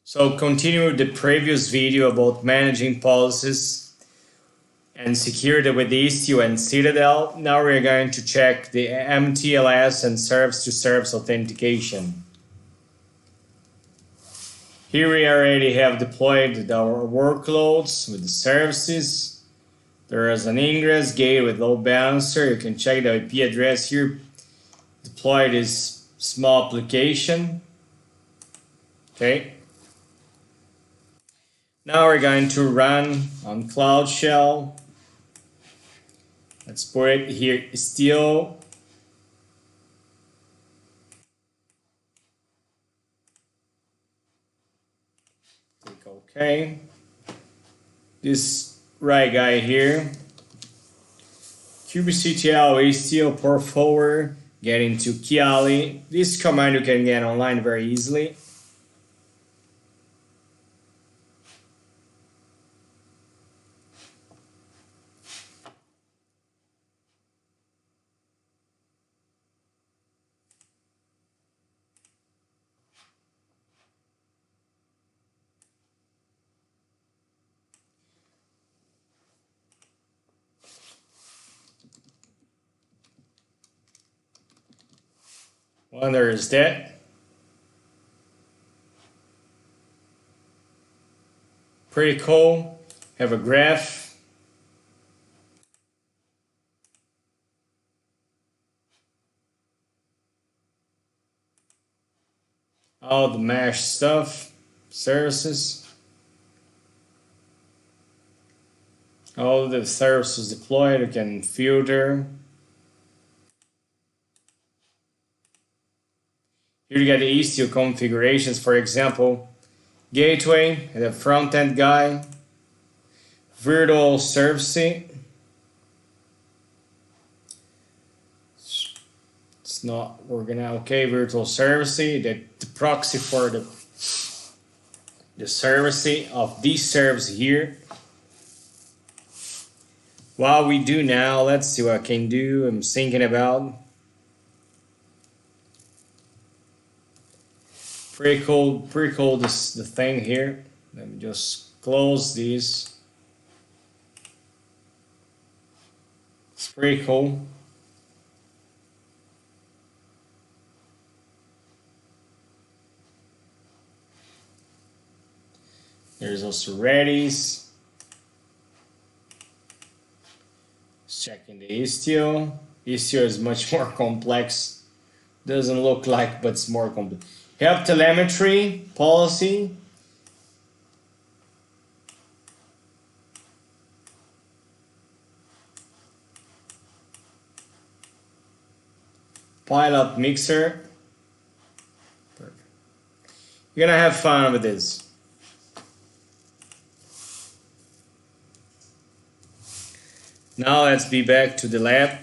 So continue the previous video about managing policies and security with the ISTIO and Citadel. Now we're going to check the MTLS and service-to-service authentication. Here we already have deployed our workloads with the services. There is an ingress gate with load balancer. You can check the IP address here. Deploy this small application. Okay. Now we're going to run on Cloud Shell. Let's put it here, ISTIO. Click OK. This right guy here, kubectl ISTIO port forward, get into Kiali. This command you can get online very easily. Well, there is that. Pretty cool. Have a graph. All the mesh stuff, services. All the services deployed, you can filter. Here you get the ISTIO configurations, for example, gateway, the front end guy, virtual service. It's not working out okay. Virtual service, the proxy for the service of this service here. What we do now, let's see what I can do. I'm thinking about. Pretty cool this the thing here. Let me just close this. It's pretty cool. There's also Redis. Checking the ISTIO. ISTIO is much more complex. Doesn't look like, but it's more complex. You have telemetry, policy. Pilot mixer. Perfect. You're gonna have fun with this. Now let's be back to the lab.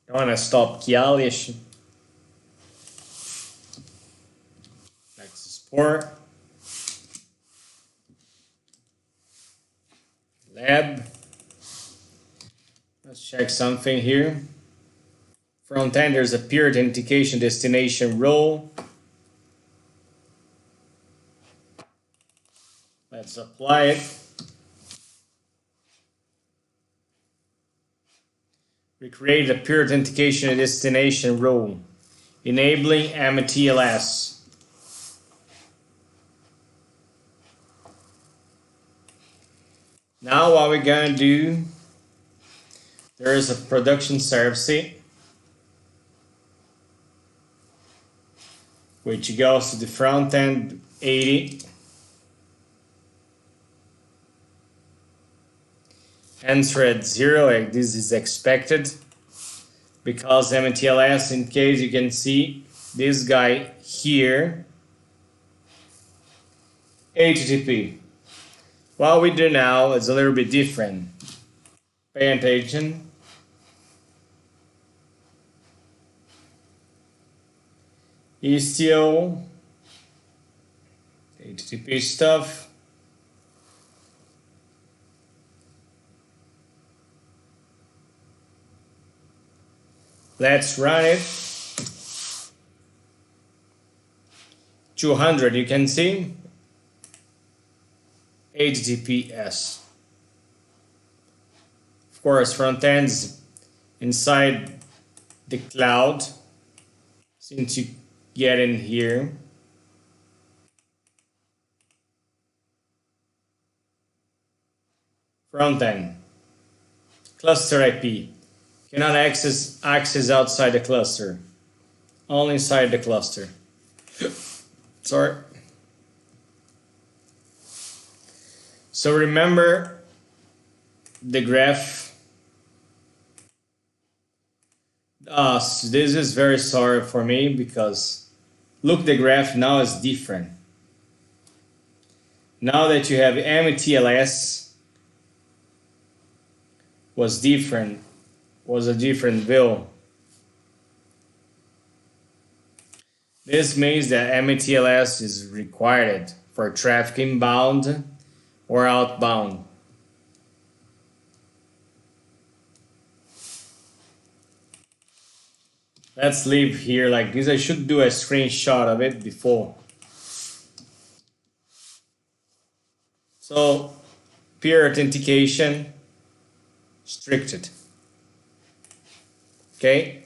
I want to stop Kiali. Next support. Lab. Let's check something here. Front end, there's a peer authentication destination role. Let's apply it. We create a peer authentication destination role, enabling MTLS. Now what we're going to do, there is a production service which goes to the front end 80. Answer at 0, like this is expected, because MTLS, in case you can see this guy here, HTTP. What we do now is a little bit different. Pay attention. ISTIO, HTTP stuff. Let's run it. 200, you can see HTTPS. Of course, front ends inside the cloud. Since you get in here, front end, cluster IP. Cannot access outside the cluster, only inside the cluster. Sorry. So remember the graph. So this is very sorry for me because look, the graph now is different. Now that you have MTLS was a different view. This means that MTLS is required for traffic inbound or outbound. Let's leave here like this. I should do a screenshot of it before. So, peer authentication, restricted. Okay?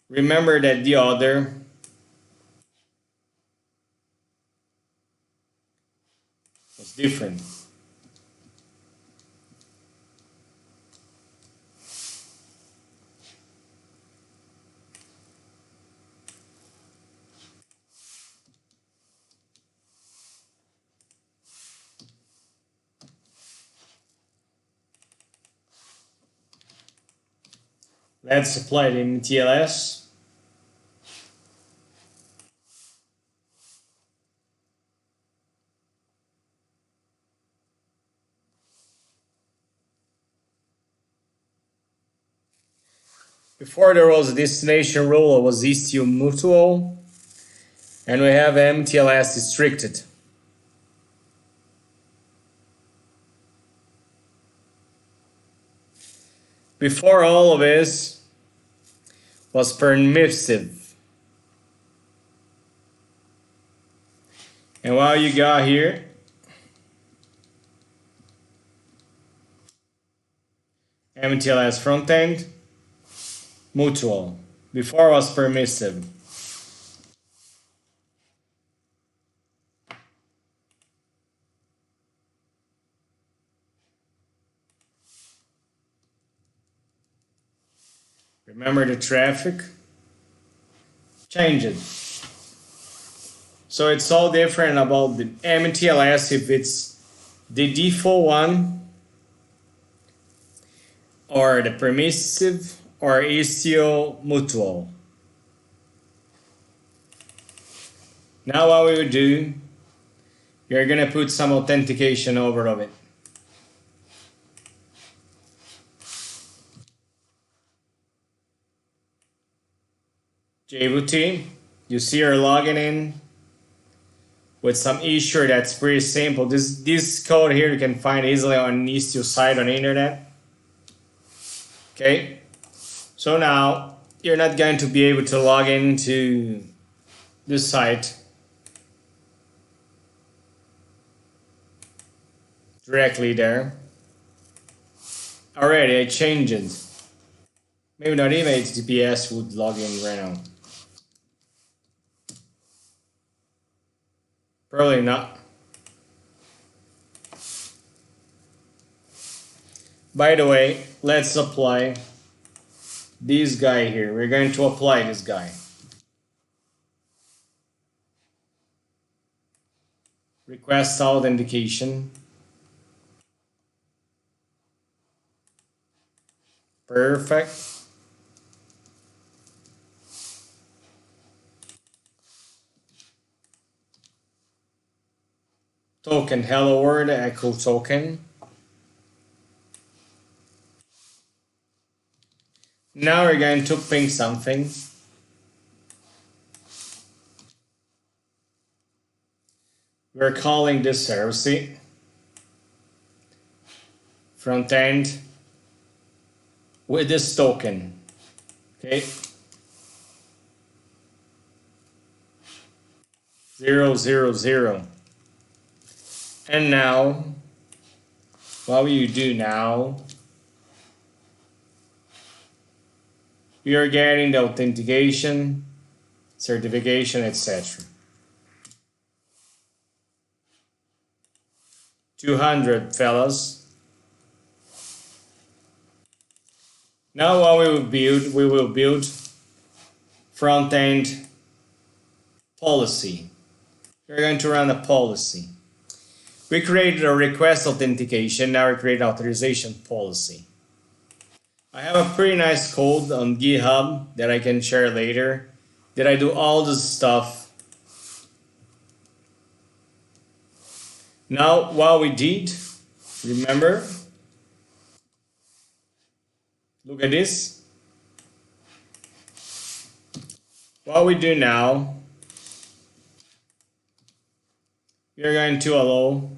Remember that the other was different. Let's apply the MTLS. Before there was a destination rule, it was ISTIO mutual, and we have MTLS restricted. Before all of this was permissive. And what you got here, MTLS front end, mutual. Before was permissive. Remember the traffic? Change it. So it's all different about the MTLS if it's the default one or the permissive or ISTIO mutual. Now what we would do, you're gonna put some authentication over of it. JBooty, you see you're logging in with some issue that's pretty simple. This code here you can find easily on ISTIO site on the internet. Okay, so now you're not going to be able to log into this site directly there. Already I changed it. Maybe not even HTTPS would log in right now. Probably not. By the way, let's apply this guy here. We're going to apply this guy. Request authentication. Perfect. Token, hello world, echo token. Now we're going to ping something. We're calling this service front end with this token. Okay. 000. And now, what will you do now? We are getting the authentication, certification, etc. 200, fellas. Now what we will build front-end policy. We're going to run a policy. We created a request authentication, now we create an authorization policy. I have a pretty nice code on GitHub that I can share later, that I do all this stuff. Now what we did, remember, look at this. What we do now, we are going to allow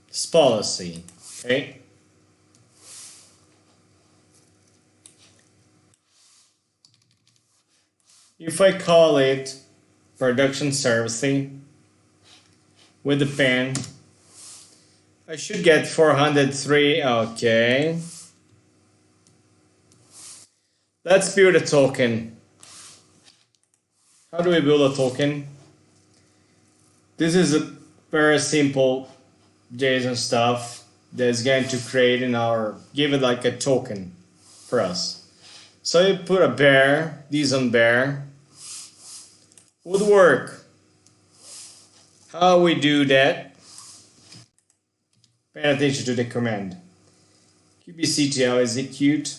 this policy, okay? If I call it production servicing with the pen, I should get 403, okay. Let's build a token. How do we build a token? This is a very simple JSON stuff that's going to create give it like a token for us. So you put a bear, this on bear, would work. How we do that? Pay attention to the command. kubectl execute,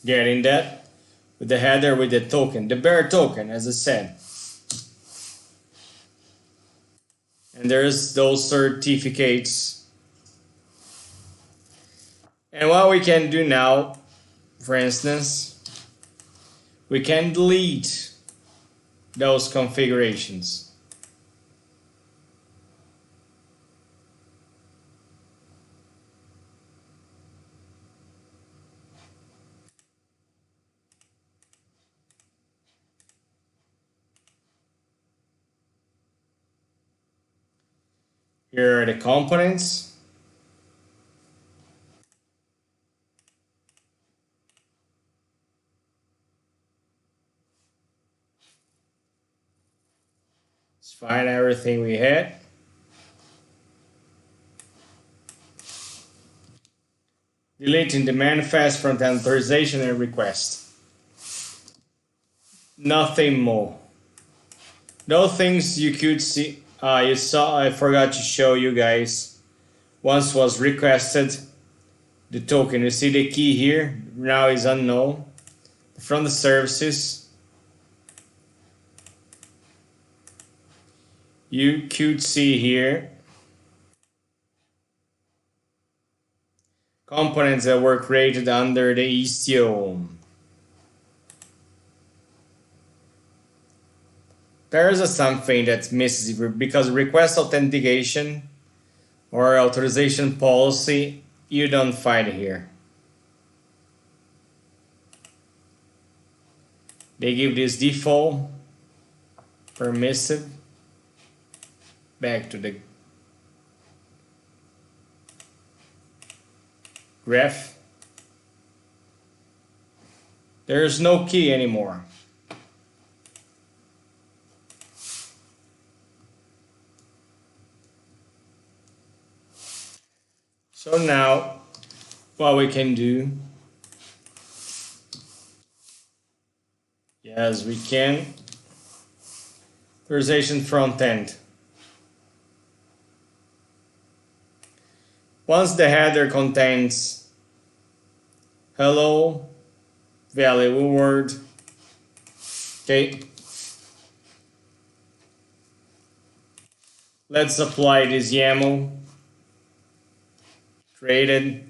getting that, with the header with the token, the bear token, as I said. And there's those certificates. And what we can do now, for instance, we can delete those configurations. Here are the components. Let's find everything we had. Deleting the manifest from the authorization and request. Nothing more. Those things you could see. You saw, I forgot to show you guys. Once was requested the token. You see the key here, now is unknown. From the services, you could see here components that were created under the ISTIO. There is something that's missing because request authentication or authorization policy, you don't find here. They give this default permissive back to the graph. There is no key anymore. So now, what we can do, yes, we can, authorization front end. Once the header contains hello, valuable word, okay, let's apply this YAML. Created.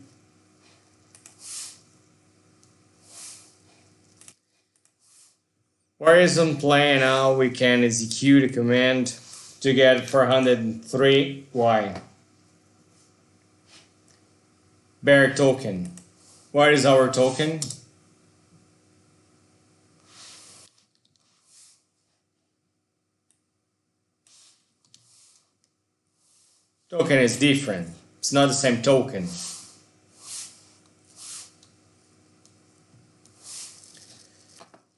Where is on play now? We can execute a command to get 403 Y. Bear token. What is our token? Token is different. It's not the same token.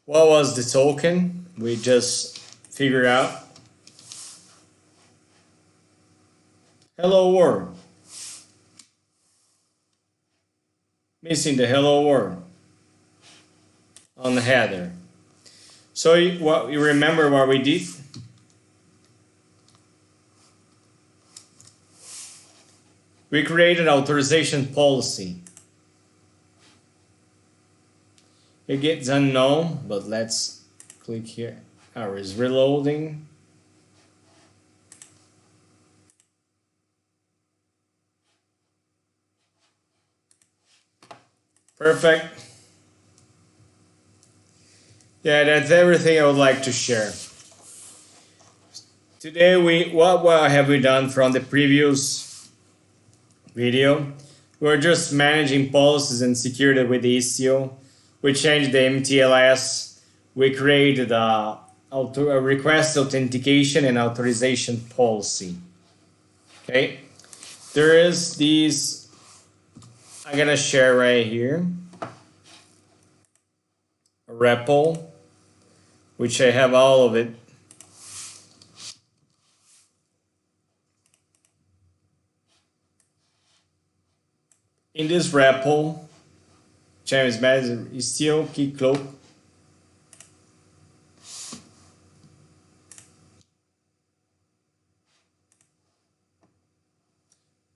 What was the token? We just figured out. Hello world. Missing the hello world on the header. So you remember what we did? We created an authorization policy. It gets unknown, but let's click here. It's reloading. Perfect. Yeah, that's everything I would like to share. Today, what have we done from the previous video? We're just managing policies and security with the ISTIO. We changed the MTLS. We created a request authentication and authorization policy. Okay, there is these. I'm gonna share right here a REPL, which I have all of it. In this REPL, James Manager ISTIO key cloak.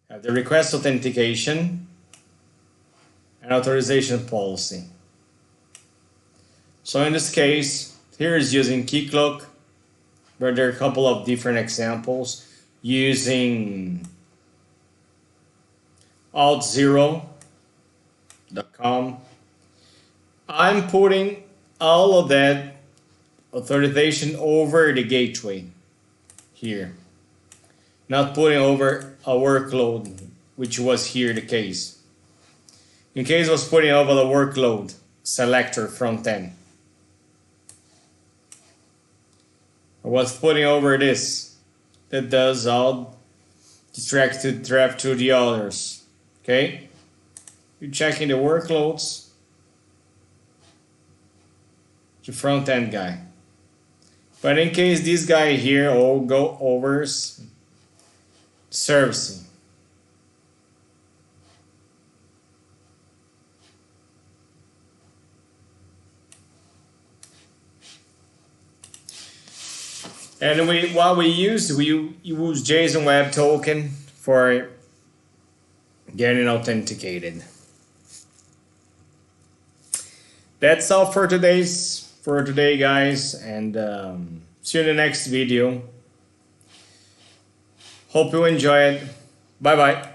Have the request authentication and authorization policy. So in this case, here is using key cloak, where there are a couple of different examples using alt0.com. I'm putting all of that authorization over the gateway here, not putting over a workload, which was here the case. In case I was putting over the workload selector front end, I was putting over this that does all distracted trap to the others. Okay, you're checking the workloads, the front end guy. But in case this guy here all go over servicing. And what we use JSON Web Token for getting authenticated. That's all for today, guys, and see you in the next video. Hope you enjoy it. Bye bye.